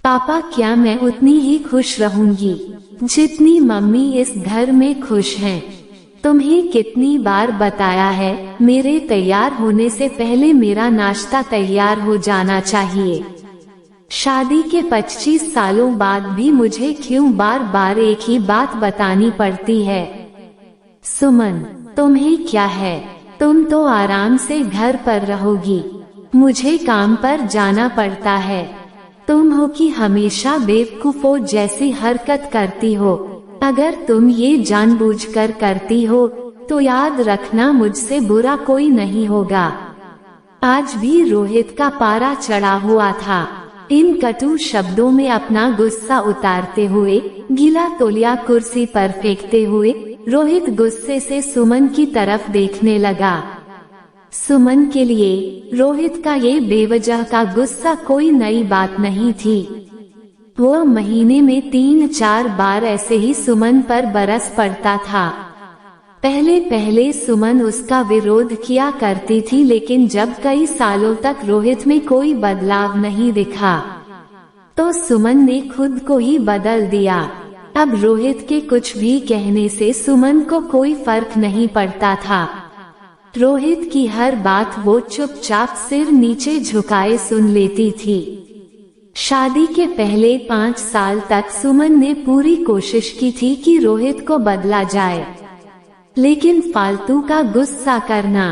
पापा क्या मैं उतनी ही खुश रहूंगी जितनी मम्मी इस घर में खुश हैं? तुम्हें कितनी बार बताया है मेरे तैयार होने से पहले मेरा नाश्ता तैयार हो जाना चाहिए। शादी के 25 सालों बाद भी मुझे क्यों बार बार एक ही बात बतानी पड़ती है? सुमन, तुम्हें क्या है? तुम तो आराम से घर पर रहोगी, मुझे काम पर जाना पड़ता है। तुम हो कि हमेशा बेवकूफों जैसी हरकत करती हो। अगर तुम ये जानबूझकर करती हो तो याद रखना मुझसे बुरा कोई नहीं होगा। आज भी रोहित का पारा चढ़ा हुआ था। इन कटु शब्दों में अपना गुस्सा उतारते हुए, गीला तौलिया कुर्सी पर फेंकते हुए रोहित गुस्से से सुमन की तरफ देखने लगा। सुमन के लिए रोहित का ये बेवजह का गुस्सा कोई नई बात नहीं थी। वो महीने में 3-4 बार ऐसे ही सुमन पर बरस पड़ता था। पहले पहले सुमन उसका विरोध किया करती थी, लेकिन जब कई सालों तक रोहित में कोई बदलाव नहीं दिखा तो सुमन ने खुद को ही बदल दिया। अब रोहित के कुछ भी कहने से सुमन को कोई फर्क नहीं पड़ता था। रोहित की हर बात वो चुपचाप सिर नीचे झुकाए सुन लेती थी। शादी के पहले 5 साल तक सुमन ने पूरी कोशिश की थी कि रोहित को बदला जाए, लेकिन फालतू का गुस्सा करना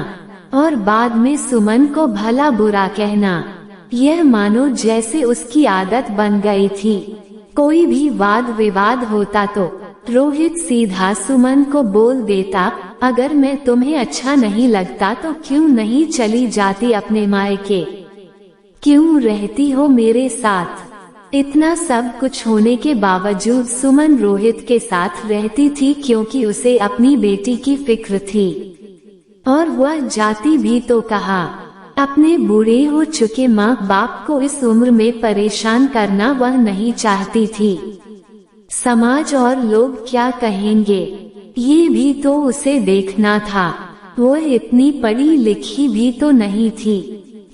और बाद में सुमन को भला बुरा कहना, यह मानो जैसे उसकी आदत बन गई थी। कोई भी वाद विवाद होता तो रोहित सीधा सुमन को बोल देता, अगर मैं तुम्हें अच्छा नहीं लगता तो क्यों नहीं चली जाती अपने मायके? क्यों रहती हो मेरे साथ? इतना सब कुछ होने के बावजूद सुमन रोहित के साथ रहती थी क्योंकि उसे अपनी बेटी की फिक्र थी। और वह जाती भी तो कहा। अपने बूढ़े हो चुके माँ बाप को इस उम्र में परेशान करना वह नहीं चाहती थी। समाज और लोग क्या कहेंगे, ये भी तो उसे देखना था। वह इतनी पढ़ी लिखी भी तो नहीं थी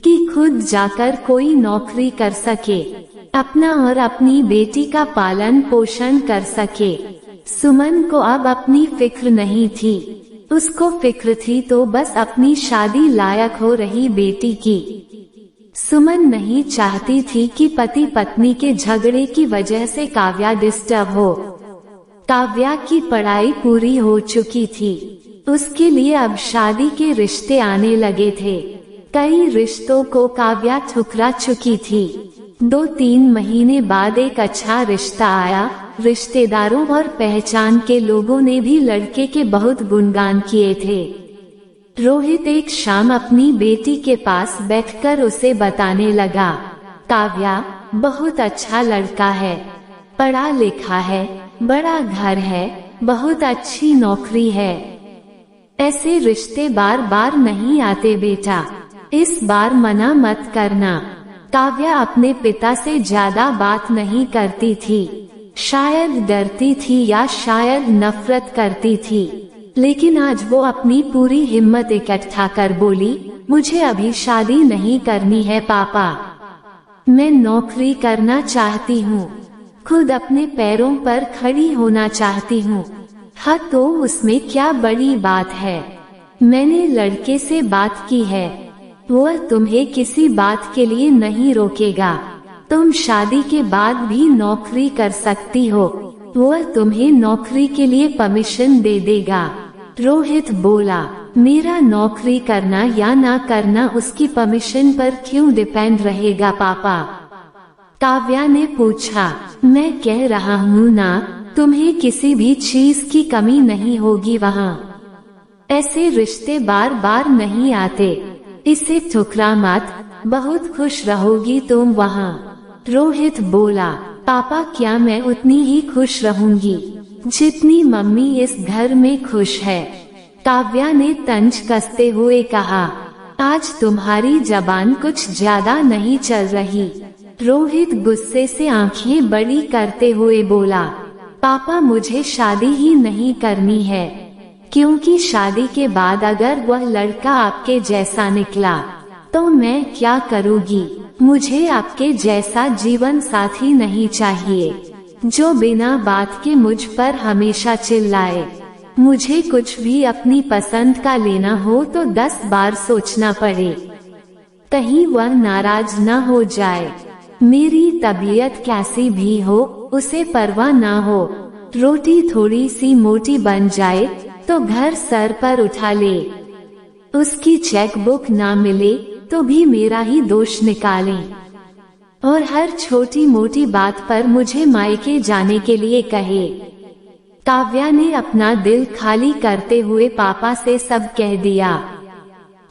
कि खुद जाकर कोई नौकरी कर सके, अपना और अपनी बेटी का पालन पोषण कर सके। सुमन को अब अपनी फिक्र नहीं थी, उसको फिक्र थी तो बस अपनी शादी लायक हो रही बेटी की। सुमन नहीं चाहती थी कि पति पत्नी के झगड़े की वजह से काव्या डिस्टर्ब हो। काव्या की पढ़ाई पूरी हो चुकी थी, उसके लिए अब शादी के रिश्ते आने लगे थे। कई रिश्तों को काव्या ठुकरा चुकी थी। 2-3 महीने बाद एक अच्छा रिश्ता आया। रिश्तेदारों और पहचान के लोगों ने भी लड़के के बहुत गुणगान किए थे। रोहित एक शाम अपनी बेटी के पास बैठकर उसे बताने लगा, काव्या बहुत अच्छा लड़का है, पढ़ा लिखा है, बड़ा घर है, बहुत अच्छी नौकरी है। ऐसे रिश्ते बार बार नहीं आते बेटा, इस बार मना मत करना। काव्या अपने पिता से ज्यादा बात नहीं करती थी, शायद डरती थी या शायद नफरत करती थी, लेकिन आज वो अपनी पूरी हिम्मत इकट्ठा कर बोली, मुझे अभी शादी नहीं करनी है पापा, मैं नौकरी करना चाहती हूँ, खुद अपने पैरों पर खड़ी होना चाहती हूँ। हाँ तो उसमें क्या बड़ी बात है, मैंने लड़के से बात की है, वह तुम्हें किसी बात के लिए नहीं रोकेगा। तुम शादी के बाद भी नौकरी कर सकती हो, वह तुम्हें नौकरी के लिए परमिशन दे देगा। रोहित बोला, मेरा नौकरी करना या ना करना उसकी परमिशन पर क्यों डिपेंड रहेगा पापा? काव्या ने पूछा, मैं कह रहा हूँ ना, तुम्हें किसी भी चीज की कमी नहीं होगी वहाँ। ऐसे रिश्ते बार बार नहीं आते, इसे ठुकरा मत, बहुत खुश रहोगी तुम वहाँ। रोहित बोला, पापा क्या मैं उतनी ही खुश रहूंगी जितनी मम्मी इस घर में खुश है? काव्या ने तंज कसते हुए कहा, आज तुम्हारी जबान कुछ ज्यादा नहीं चल रही। रोहित गुस्से से आंखें बड़ी करते हुए बोला, पापा मुझे शादी ही नहीं करनी है, क्योंकि शादी के बाद अगर वह लड़का आपके जैसा निकला तो मैं क्या करूँगी? मुझे आपके जैसा जीवन साथी नहीं चाहिए, जो बिना बात के मुझ पर हमेशा चिल्लाए। मुझे कुछ भी अपनी पसंद का लेना हो तो 10 बार सोचना पड़े, कहीं वह नाराज न हो जाए। मेरी तबीयत कैसी भी हो, उसे परवाह न हो। रोटी थोड़ी सी मोटी बन जाए तो घर सर पर उठा ले। उसकी चेकबुक ना मिले तो भी मेरा ही दोष निकाले, और हर छोटी मोटी बात पर मुझे मायके जाने के लिए कहे। काव्या ने अपना दिल खाली करते हुए पापा से सब कह दिया।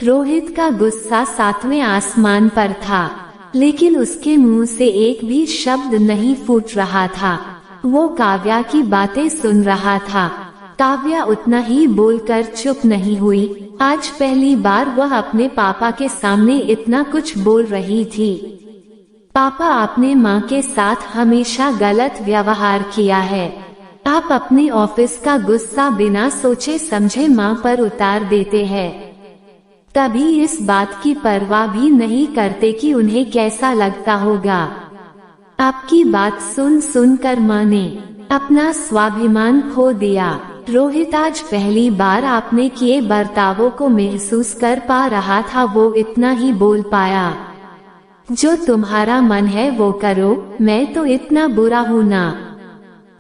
रोहित का गुस्सा 7वें आसमान पर था, लेकिन उसके मुंह से एक भी शब्द नहीं फूट रहा था। वो काव्या की बातें सुन रहा था। काव्या उतना ही बोलकर चुप नहीं हुई। आज पहली बार वह अपने पापा के सामने इतना कुछ बोल रही थी। पापा, आपने माँ के साथ हमेशा गलत व्यवहार किया है। आप अपने ऑफिस का गुस्सा बिना सोचे समझे माँ पर उतार देते हैं। कभी इस बात की परवाह भी नहीं करते कि उन्हें कैसा लगता होगा। आपकी बात सुन सुनकर माँ ने अपना स्वाभिमान खो दिया। रोहित आज पहली बार आपने किए बर्तावों को महसूस कर पा रहा था। वो इतना ही बोल पाया, जो तुम्हारा मन है वो करो, मैं तो इतना बुरा हूँ ना।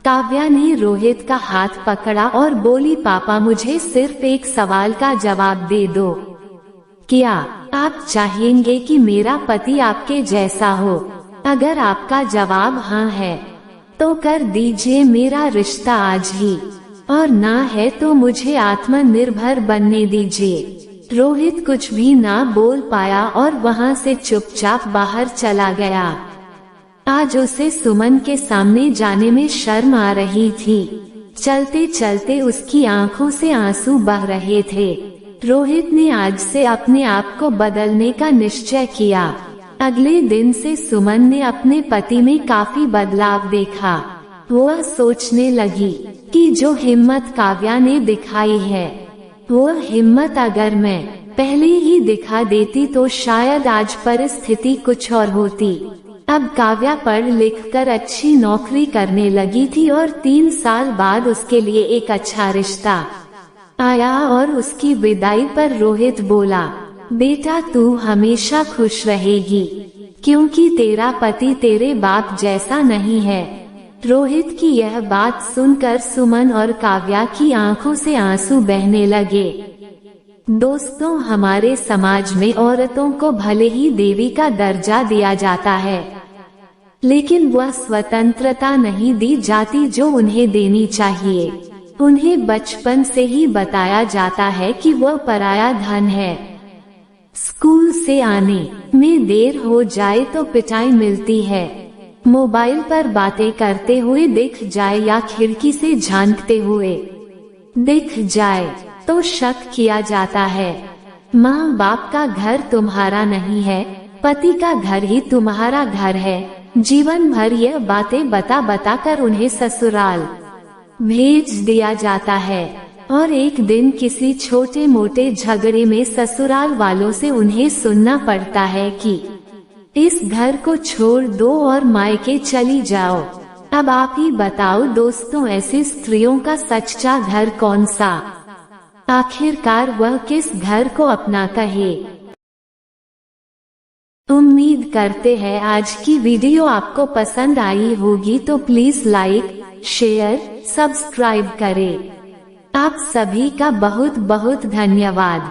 काव्या ने रोहित का हाथ पकड़ा और बोली, पापा, मुझे सिर्फ एक सवाल का जवाब दे दो। क्या आप चाहेंगे कि मेरा पति आपके जैसा हो? अगर आपका जवाब हाँ है तो कर दीजिए मेरा रिश्ता आज ही, और ना है तो मुझे आत्मनिर्भर बनने दीजिए। रोहित कुछ भी ना बोल पाया और वहाँ से चुपचाप बाहर चला गया। आज उसे सुमन के सामने जाने में शर्म आ रही थी। चलते चलते उसकी आंखों से आंसू बह रहे थे। रोहित ने आज से अपने आप को बदलने का निश्चय किया। अगले दिन से सुमन ने अपने पति में काफी बदलाव देखा। वह सोचने लगी कि जो हिम्मत काव्या ने दिखाई है, वह हिम्मत अगर मैं पहले ही दिखा देती तो शायद आज परिस्थिति कुछ और होती। अब काव्या पढ़ लिख कर अच्छी नौकरी करने लगी थी और 3 साल बाद उसके लिए एक अच्छा रिश्ता आया। और उसकी विदाई पर रोहित बोला, बेटा तू हमेशा खुश रहेगी, क्योंकि तेरा पति तेरे बाप जैसा नहीं है। रोहित की यह बात सुनकर सुमन और काव्या की आंखों से आंसू बहने लगे। दोस्तों, हमारे समाज में औरतों को भले ही देवी का दर्जा दिया जाता है, लेकिन वह स्वतंत्रता नहीं दी जाती जो उन्हें देनी चाहिए। उन्हें बचपन से ही बताया जाता है कि वह पराया धन है। स्कूल से आने में देर हो जाए तो पिटाई मिलती है। मोबाइल पर बातें करते हुए दिख जाए या खिड़की से झांकते हुए दिख जाए तो शक किया जाता है। माँ बाप का घर तुम्हारा नहीं है, पति का घर ही तुम्हारा घर है। जीवन भर यह बातें बता बता कर उन्हें ससुराल भेज दिया जाता है, और एक दिन किसी छोटे मोटे झगड़े में ससुराल वालों से उन्हें सुनना पड़ता है कि इस घर को छोड़ दो और मायके चली जाओ। अब आप ही बताओ दोस्तों, ऐसी स्त्रियों का सच्चा घर कौन सा? आखिरकार वह किस घर को अपना कहे? उम्मीद करते हैं आज की वीडियो आपको पसंद आई होगी, तो प्लीज लाइक, शेयर, सब्सक्राइब करें। आप सभी का बहुत बहुत धन्यवाद।